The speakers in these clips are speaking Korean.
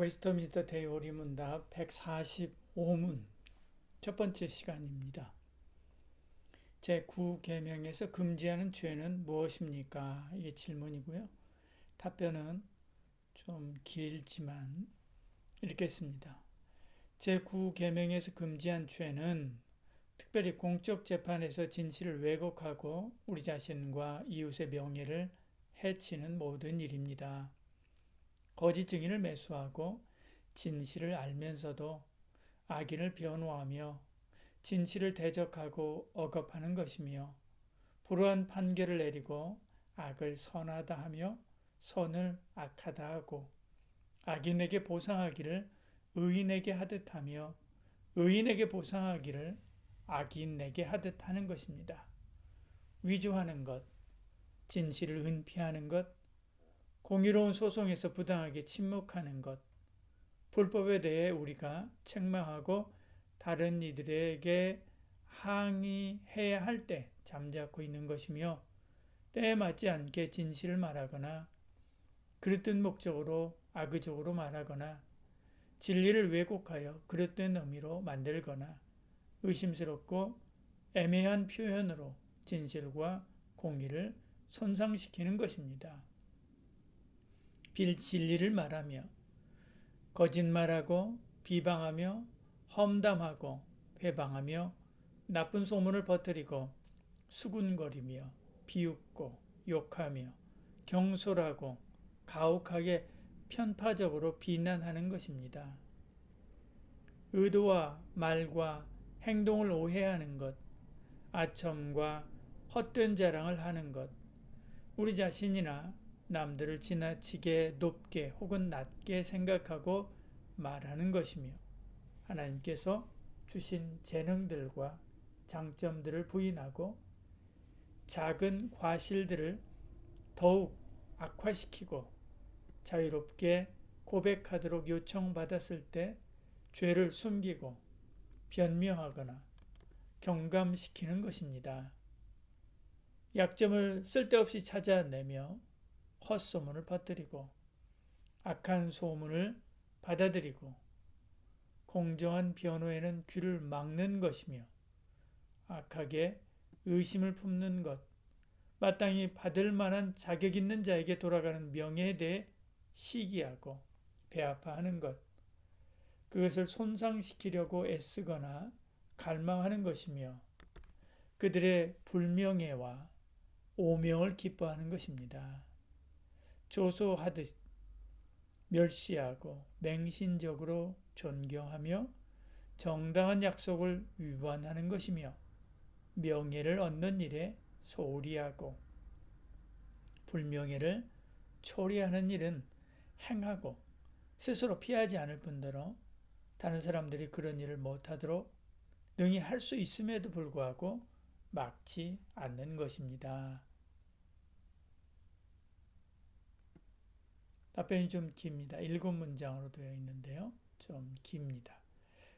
웨스터민스터 대의원리 문답 145문 첫 번째 시간입니다. 제9계명에서 금지하는 죄는 무엇입니까? 이게 질문이고요. 답변은 좀 길지만 읽겠습니다. 제9계명에서 금지한 죄는 특별히 공적 재판에서 진실을 왜곡하고 우리 자신과 이웃의 명예를 해치는 모든 일입니다. 거짓 증인을 매수하고 진실을 알면서도 악인을 변호하며 진실을 대적하고 억압하는 것이며 불우한 판결을 내리고 악을 선하다 하며 선을 악하다 하고 악인에게 보상하기를 의인에게 하듯 하며 의인에게 보상하기를 악인에게 하듯 하는 것입니다. 위조하는 것, 진실을 은폐하는 것, 공의로운 소송에서 부당하게 침묵하는 것, 불법에 대해 우리가 책망하고 다른 이들에게 항의해야 할 때 잠자코 있는 것이며 때에 맞지 않게 진실을 말하거나 그릇된 목적으로 악의적으로 말하거나 진리를 왜곡하여 그릇된 의미로 만들거나 의심스럽고 애매한 표현으로 진실과 공의를 손상시키는 것입니다. 진리를 말하며 거짓말하고 비방하며 험담하고 회방하며 나쁜 소문을 퍼뜨리고 수군거리며 비웃고 욕하며 경솔하고 가혹하게 편파적으로 비난하는 것입니다. 의도와 말과 행동을 오해하는 것, 아첨과 헛된 자랑을 하는 것, 우리 자신이나 남들을 지나치게 높게 혹은 낮게 생각하고 말하는 것이며 하나님께서 주신 재능들과 장점들을 부인하고 작은 과실들을 더욱 악화시키고 자유롭게 고백하도록 요청받았을 때 죄를 숨기고 변명하거나 경감시키는 것입니다. 약점을 쓸데없이 찾아내며 헛소문을 퍼뜨리고 악한 소문을 받아들이고 공정한 변호에는 귀를 막는 것이며 악하게 의심을 품는 것, 마땅히 받을 만한 자격 있는 자에게 돌아가는 명예에 대해 시기하고 배아파하는 것, 그것을 손상시키려고 애쓰거나 갈망하는 것이며 그들의 불명예와 오명을 기뻐하는 것입니다. 조소하듯 멸시하고 맹신적으로 존경하며 정당한 약속을 위반하는 것이며 명예를 얻는 일에 소홀히 하고 불명예를 초래하는 일은 행하고 스스로 피하지 않을 뿐더러 다른 사람들이 그런 일을 못하도록 능히 할 수 있음에도 불구하고 막지 않는 것입니다. 답변이 좀 깁니다. 7문장으로 되어 있는데요. 좀 깁니다.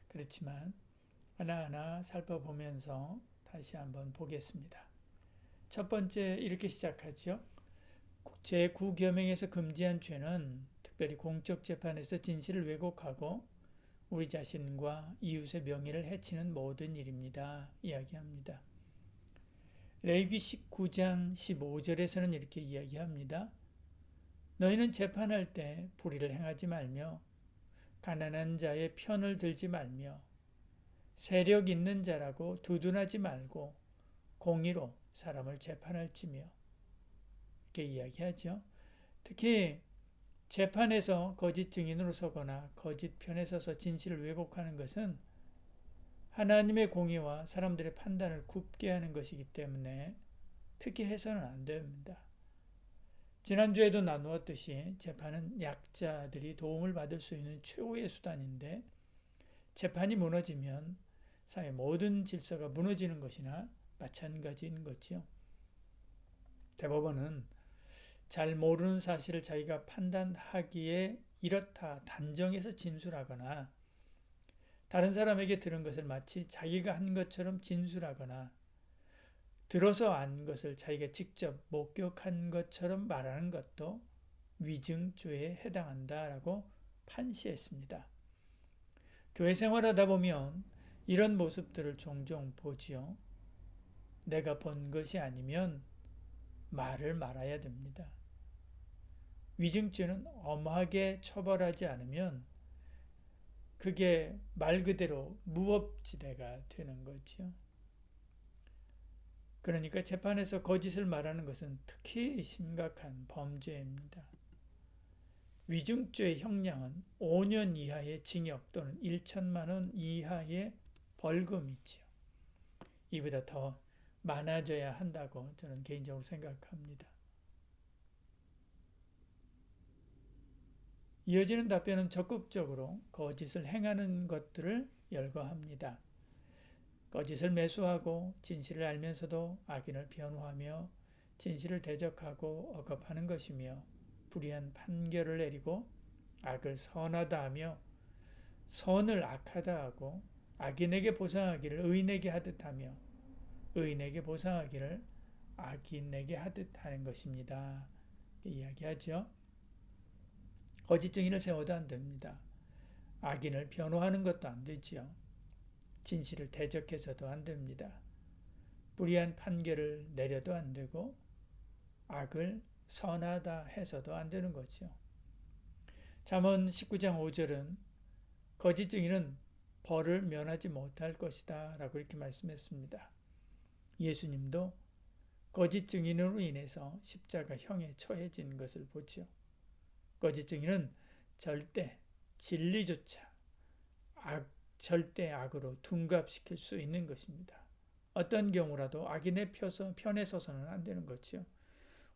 그렇지만 하나하나 살펴보면서 다시 한번 보겠습니다. 첫 번째 이렇게 시작하죠. 제9계명에서 금지한 죄는 특별히 공적 재판에서 진실을 왜곡하고 우리 자신과 이웃의 명예를 해치는 모든 일입니다. 이야기합니다. 레위기 19장 15절에서는 이렇게 이야기합니다. 너희는 재판할 때 불의를 행하지 말며 가난한 자의 편을 들지 말며 세력 있는 자라고 두둔하지 말고 공의로 사람을 재판할지며 이렇게 이야기하죠. 특히 재판에서 거짓 증인으로 서거나 거짓 편에 서서 진실을 왜곡하는 것은 하나님의 공의와 사람들의 판단을 굽게 하는 것이기 때문에 특히 해서는 안 됩니다. 지난주에도 나누었듯이 재판은 약자들이 도움을 받을 수 있는 최고의 수단인데 재판이 무너지면 사회 모든 질서가 무너지는 것이나 마찬가지인 거지요. 대법원은 잘 모르는 사실을 자기가 판단하기에 이렇다 단정해서 진술하거나 다른 사람에게 들은 것을 마치 자기가 한 것처럼 진술하거나 들어서 안 것을 자기가 직접 목격한 것처럼 말하는 것도 위증죄에 해당한다라고 판시했습니다. 교회 생활하다 보면 이런 모습들을 종종 보지요. 내가 본 것이 아니면 말을 말아야 됩니다. 위증죄는 엄하게 처벌하지 않으면 그게 말 그대로 무법지대가 되는 거죠. 그러니까 재판에서 거짓을 말하는 것은 특히 심각한 범죄입니다. 위증죄의 형량은 5년 이하의 징역 또는 1천만 원 이하의 벌금이지요. 이보다 더 많아져야 한다고 저는 개인적으로 생각합니다. 이어지는 답변은 적극적으로 거짓을 행하는 것들을 열거합니다. 거짓을 매수하고 진실을 알면서도 악인을 변호하며 진실을 대적하고 억압하는 것이며 불의한 판결을 내리고 악을 선하다 하며 선을 악하다 하고 악인에게 보상하기를 의인에게 하듯 하며 의인에게 보상하기를 악인에게 하듯 하는 것입니다. 이야기하죠. 거짓 증인을 세워도 안 됩니다. 악인을 변호하는 것도 안 되지요. 진실을 대적해서도 안 됩니다. 불의한 판결을 내려도 안 되고 악을 선하다 해서도 안 되는 거죠. 잠언 19장 5절은 거짓 증인은 벌을 면하지 못할 것이다 라고 이렇게 말씀했습니다. 예수님도 거짓 증인으로 인해서 십자가형에 처해진 것을 보죠. 거짓 증인은 절대 진리조차 절대 악으로 둔갑시킬 수 있는 것입니다. 어떤 경우라도 악인의 편에 서서는 안 되는 거죠.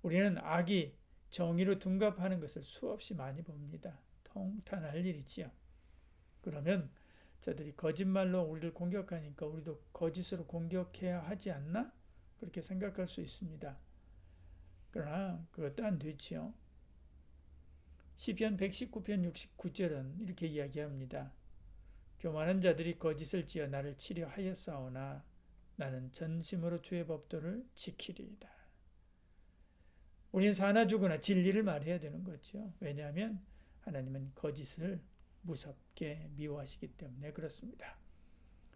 우리는 악이 정의로 둔갑하는 것을 수없이 많이 봅니다. 통탄할 일이지요. 그러면 저들이 거짓말로 우리를 공격하니까 우리도 거짓으로 공격해야 하지 않나? 그렇게 생각할 수 있습니다. 그러나 그것도 안 되지요. 시편 119편 69절은 이렇게 이야기합니다. 교만한 자들이 거짓을 지어 나를 치려하였사오나 나는 전심으로 주의 법도를 지키리이다. 우리는 사나 죽으나 진리를 말해야 되는 거죠. 왜냐하면 하나님은 거짓을 무섭게 미워하시기 때문에 그렇습니다.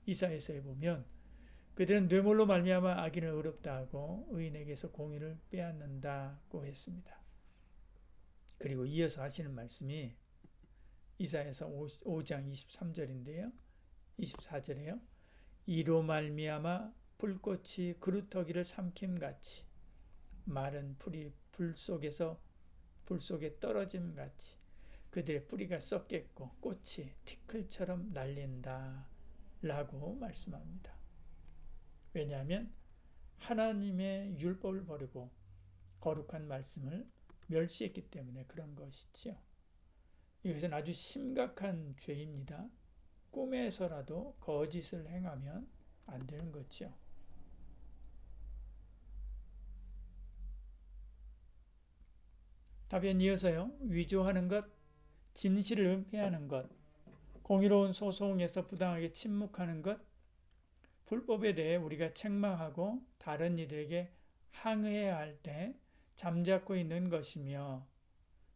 이사야서에 보면 그들은 뇌물로 말미암아 악인을 의롭다 하고 의인에게서 공의를 빼앗는다고 했습니다. 그리고 이어서 하시는 말씀이 이사야서 5장 23절인데요. 24절에요. 이로 말미암아 불꽃이 그루터기를 삼킴같이 마른 풀이 불 속에 떨어짐 같이 그들의 뿌리가 썩겠고 꽃이 티끌처럼 날린다 라고 말씀합니다. 왜냐하면 하나님의 율법을 버리고 거룩한 말씀을 멸시했기 때문에 그런 것이지요. 이것은 아주 심각한 죄입니다. 꿈에서라도 거짓을 행하면 안 되는 거죠. 답변 이어서요. 위조하는 것, 진실을 은폐하는 것, 공의로운 소송에서 부당하게 침묵하는 것, 불법에 대해 우리가 책망하고 다른 이들에게 항의해야 할 때 잠자코 있는 것이며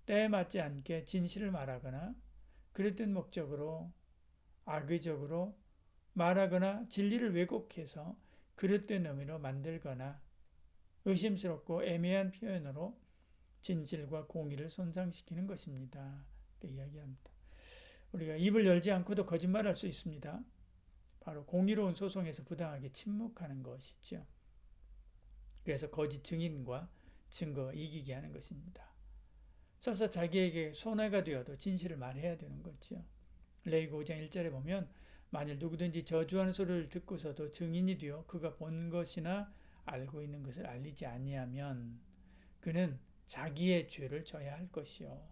때에 맞지 않게 진실을 말하거나 그릇된 목적으로 악의적으로 말하거나 진리를 왜곡해서 그릇된 의미로 만들거나 의심스럽고 애매한 표현으로 진실과 공의를 손상시키는 것입니다. 이야기합니다. 우리가 입을 열지 않고도 거짓말할 수 있습니다. 바로 공의로운 소송에서 부당하게 침묵하는 것이죠. 그래서 거짓 증인과 증거가 이기게 하는 것입니다. 서서 자기에게 손해가 되어도 진실을 말해야 되는 거죠. 레위기 5장 1절에 보면 만일 누구든지 저주하는 소리를 듣고서도 증인이 되어 그가 본 것이나 알고 있는 것을 알리지 아니하면 그는 자기의 죄를 져야 할 것이요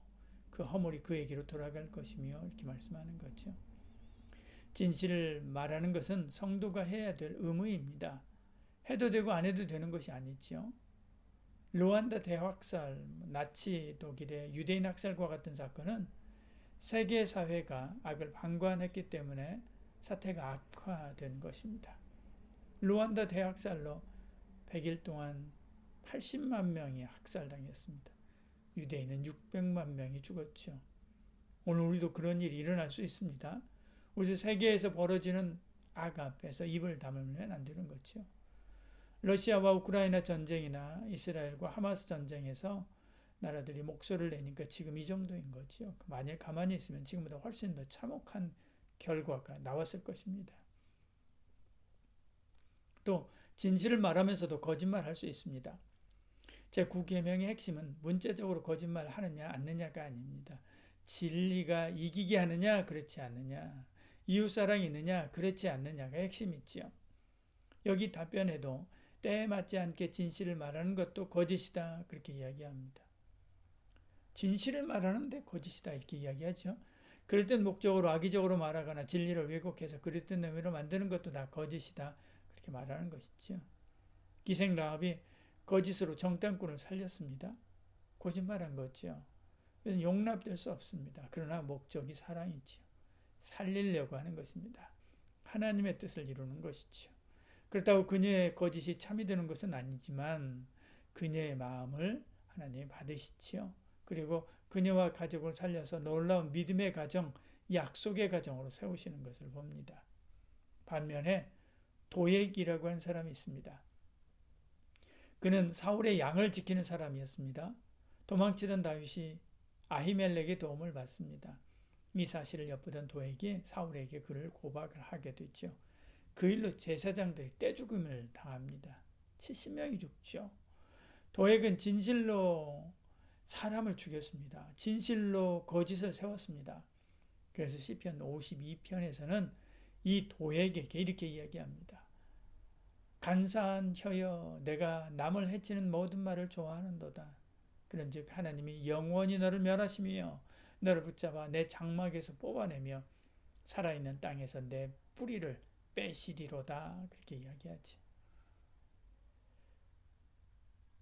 그 허물이 그에게로 돌아갈 것이며 이렇게 말씀하는 거죠. 진실을 말하는 것은 성도가 해야 될 의무입니다. 해도 되고 안 해도 되는 것이 아니죠. 루안다 대학살, 나치 독일의 유대인 학살과 같은 사건은 세계 사회가 악을 방관했기 때문에 사태가 악화된 것입니다. 루안다 대학살로 100일 동안 80만 명이 학살당했습니다. 유대인은 600만 명이 죽었죠. 오늘 우리도 그런 일이 일어날 수 있습니다. 우리 세계에서 벌어지는 악 앞에서 입을 다물면 안 되는 거죠. 러시아와 우크라이나 전쟁이나 이스라엘과 하마스 전쟁에서 나라들이 목소리를 내니까 지금 이 정도인 거죠. 만일 가만히 있으면 지금보다 훨씬 더 참혹한 결과가 나왔을 것입니다. 또 진실을 말하면서도 거짓말할 수 있습니다. 제9계명의 핵심은 문자적으로 거짓말 하느냐 않느냐가 아닙니다. 진리가 이기게 하느냐 그렇지 않느냐, 이웃사랑이 있느냐 그렇지 않느냐가 핵심이지요. 여기 답변에도 때에 맞지 않게 진실을 말하는 것도 거짓이다 그렇게 이야기합니다. 진실을 말하는데 거짓이다 이렇게 이야기하죠. 그럴 땐 목적으로 악의적으로 말하거나 진리를 왜곡해서 그릇된 의미로 만드는 것도 다 거짓이다 그렇게 말하는 것이죠. 기생 라합이 거짓으로 정탐꾼을 살렸습니다. 거짓말한 거죠. 용납될 수 없습니다. 그러나 목적이 사랑이지요. 살리려고 하는 것입니다. 하나님의 뜻을 이루는 것이죠. 그렇다고 그녀의 거짓이 참이 되는 것은 아니지만 그녀의 마음을 하나님이 받으시지요. 그리고 그녀와 가족을 살려서 놀라운 믿음의 가정, 약속의 가정으로 세우시는 것을 봅니다. 반면에 도액이라고 하는 사람이 있습니다. 그는 사울의 양을 지키는 사람이었습니다. 도망치던 다윗이 아히멜렉의 도움을 받습니다. 이 사실을 엿보던 도액이 사울에게 그를 고박을 하게 되죠. 그 일로 제사장들이 떼죽음을 당합니다. 70명이 죽죠. 도액은 진실로 사람을 죽였습니다. 진실로 거짓을 세웠습니다. 그래서 시편 52편에서는 이 도액에게 이렇게 이야기합니다. 간사한 혀여 내가 남을 해치는 모든 말을 좋아하는도다. 그런즉 하나님이 영원히 너를 멸하시며 너를 붙잡아 내 장막에서 뽑아내며 살아있는 땅에서 내 뿌리를 빼시리로다. 그렇게 이야기하지.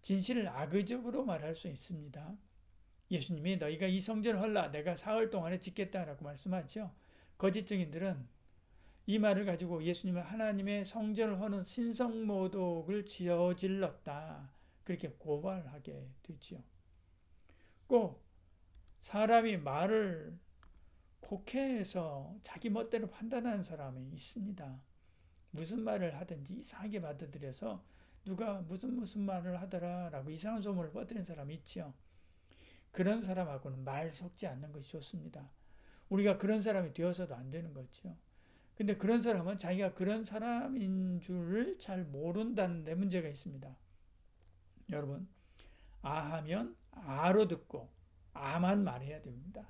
진실을 악의적으로 말할 수 있습니다. 예수님이 너희가 이 성전을 헐라 내가 사흘 동안에 짓겠다라고 말씀하죠. 거짓 증인들은 이 말을 가지고 예수님은 하나님의 성전을 허는 신성모독을 지어질렀다. 그렇게 고발하게 되지요. 꼭 사람이 말을 곡해해서 자기 멋대로 판단하는 사람이 있습니다. 무슨 말을 하든지 이상하게 받아들여서 누가 무슨 말을 하더라라고 이상한 소문을 퍼뜨리는 사람이 있죠. 그런 사람하고는 말 섞지 않는 것이 좋습니다. 우리가 그런 사람이 되어서도 안 되는 거죠. 근데 그런 사람은 자기가 그런 사람인 줄을 잘 모른다는 데 문제가 있습니다. 여러분, 아하면 아로 듣고 아만 말해야 됩니다.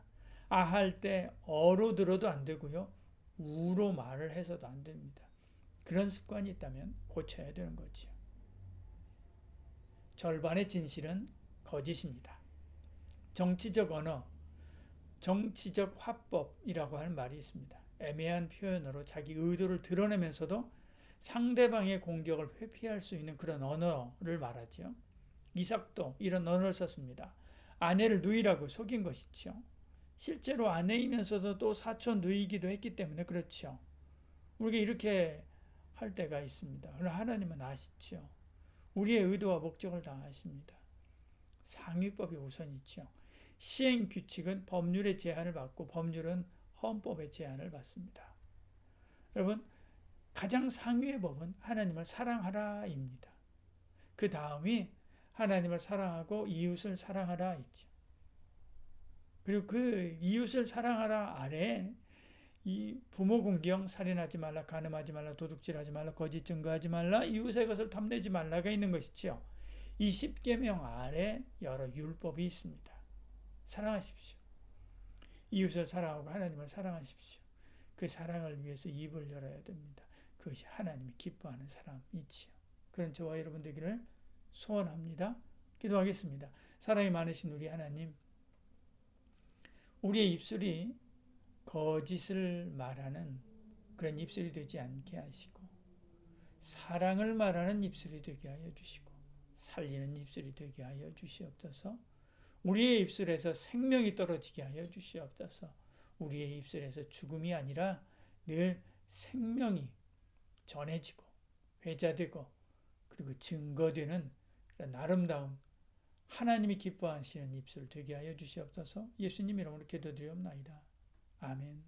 아할 때 어로 들어도 안 되고요. 우로 말을 해서도 안 됩니다. 그런 습관이 있다면 고쳐야 되는 거죠. 절반의 진실은 거짓입니다. 정치적 언어, 정치적 화법이라고 하는 말이 있습니다. 애매한 표현으로 자기 의도를 드러내면서도 상대방의 공격을 회피할 수 있는 그런 언어를 말하죠. 이삭도 이런 언어를 썼습니다. 아내를 누이라고 속인 것이죠. 실제로 아내이면서도 또 사촌 누이기도 했기 때문에 그렇죠. 우리가 이렇게 할 때가 있습니다. 그러나 하나님은 아시죠. 우리의 의도와 목적을 다 아십니다. 상위법이 우선이죠. 시행규칙은 법률의 제한을 받고 법률은 헌법의 제한을 받습니다. 여러분, 가장 상위의 법은 하나님을 사랑하라입니다. 그 다음이 하나님을 사랑하고 이웃을 사랑하라 있죠. 그리고 그 이웃을 사랑하라 아래 이 부모 공경, 살인하지 말라, 간음하지 말라, 도둑질하지 말라, 거짓 증거하지 말라, 이웃의 것을 탐내지 말라가 있는 것이죠. 이 10계명 아래 여러 율법이 있습니다. 사랑하십시오. 이웃을 사랑하고 하나님을 사랑하십시오. 그 사랑을 위해서 입을 열어야 됩니다. 그것이 하나님이 기뻐하는 사람이지요. 그런 저와 여러분 되기를 소원합니다. 기도하겠습니다. 사랑이 많으신 우리 하나님, 우리의 입술이 거짓을 말하는 그런 입술이 되지 않게 하시고 사랑을 말하는 입술이 되게 하여 주시고 살리는 입술이 되게 하여 주시옵소서. 우리의 입술에서 생명이 떨어지게 하여 주시옵소서. 우리의 입술에서 죽음이 아니라 늘 생명이 전해지고 회자되고 그리고 증거되는 그런 아름다운 하나님이 기뻐하시는 입술 되게 하여 주시옵소서. 예수님 이름으로 기도드리옵나이다. 아멘.